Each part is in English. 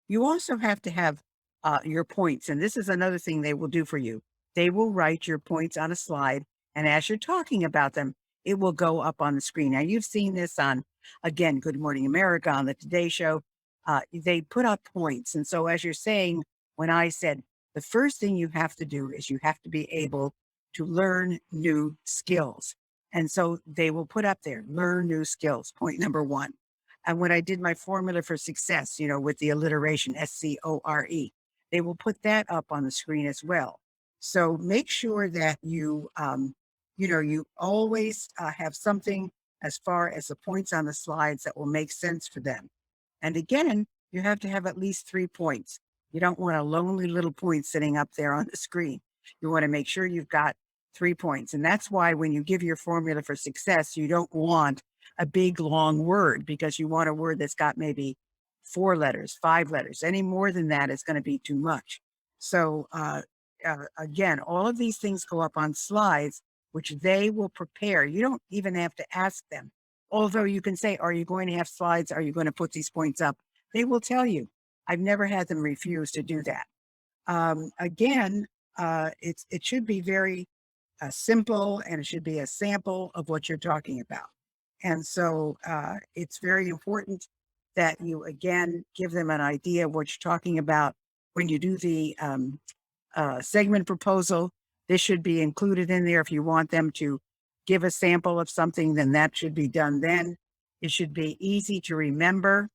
You also have to have your points. And this is another thing they will do for you. They will write your points on a slide. And as you're talking about them, it will go up on the screen. Now, you've seen this on, again, Good Morning America, on the Today Show. They put up points. And so, as you're saying, when I said the first thing you have to do is you have to be able to learn new skills. And so they will put up there, learn new skills, point number one. And when I did my formula for success, with the alliteration, SCORE, they will put that up on the screen as well. So make sure that you always have something as far as the points on the slides that will make sense for them. And again, you have to have at least 3 points. You don't want a lonely little point sitting up there on the screen. You want to make sure you've got 3 points. And that's why when you give your formula for success, you don't want a big long word, because you want a word that's got maybe 4 letters, 5 letters. Any more than that is going to be too much. So again, all of these things go up on slides, which they will prepare. You don't even have to ask them. Although you can say, are you going to have slides? Are you going to put these points up? They will tell you. I've never had them refuse to do that. Again, it should be very simple, and it should be a sample of what you're talking about. And so it's very important that you, again, give them an idea of what you're talking about. When you do the segment proposal, this should be included in there. If you want them to give a sample of something, then that should be done then. It should be easy to remember.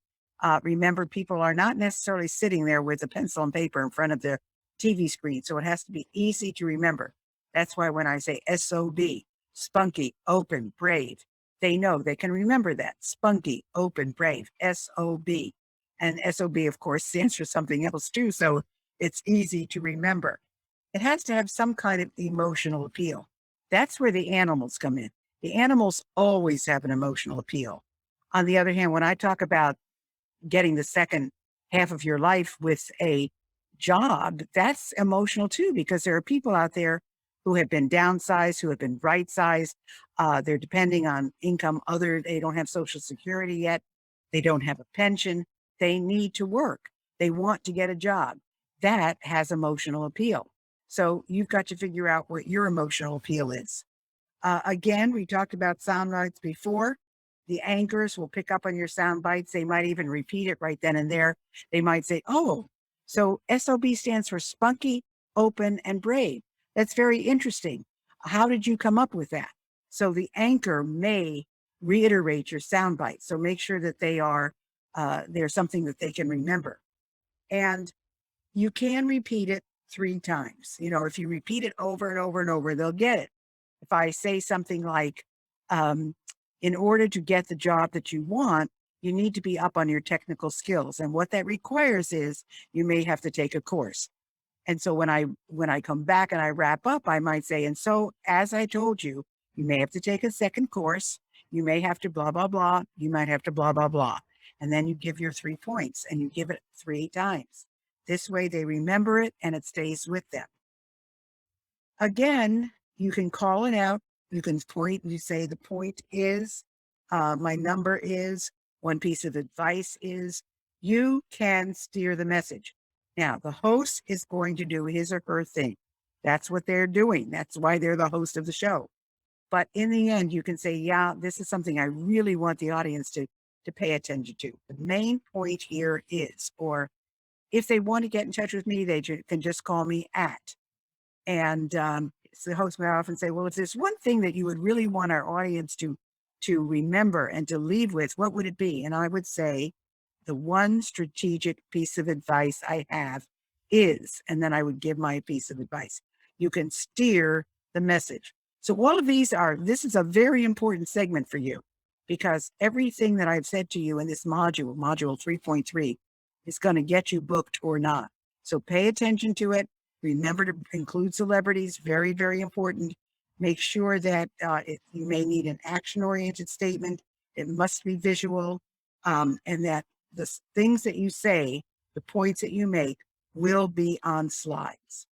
Remember, people are not necessarily sitting there with a pencil and paper in front of the TV screen, so it has to be easy to remember. That's why when I say SOB, spunky, open, brave, they know, they can remember that. Spunky, open, brave, SOB. And SOB, of course, stands for something else too, so it's easy to remember. It has to have some kind of emotional appeal. That's where the animals come in. The animals always have an emotional appeal. On the other hand, when I talk about getting the second half of your life with a job, that's emotional too, because there are people out there who have been downsized, who have been right sized. They're depending on income they don't have social security yet. They don't have a pension. They need to work. They want to get a job. That has emotional appeal. So you've got to figure out what your emotional appeal is. Again, we talked about sound bites before. The anchors will pick up on your sound bites. They might even repeat it right then and there. They might say, oh, so SOB stands for spunky, open, and brave. That's very interesting. How did you come up with that? So the anchor may reiterate your sound bites. So make sure that they're something that they can remember. And you can repeat it 3 times. If you repeat it over and over and over, they'll get it. If I say something like, um, in order to get the job that you want, you need to be up on your technical skills. And what that requires is you may have to take a course. And so when I come back and I wrap up, I might say, and so as I told you, you may have to take a second course. You may have to blah, blah, blah. You might have to blah, blah, blah. And then you give your 3 points and you give it 3 times. This way they remember it and it stays with them. Again, you can call it out. You can point and you say, the point is, my number is, one piece of advice is, you can steer the message. Now, the host is going to do his or her thing. That's what they're doing. That's why they're the host of the show. But in the end, you can say, yeah, this is something I really want the audience to pay attention to. The main point here is, or if they want to get in touch with me, they can just call me at. And so the host may often say, well, if there's one thing that you would really want our audience to remember and to leave with, what would it be? And I would say, the one strategic piece of advice I have is, and then I would give my piece of advice. You can steer the message. So all of this is a very important segment for you, because everything that I've said to you in this module 3.3, is going to get you booked or not. So pay attention to it. Remember to include celebrities, very, very important. Make sure that you may need an action-oriented statement. It must be visual, and that the things that you say, the points that you make, will be on slides.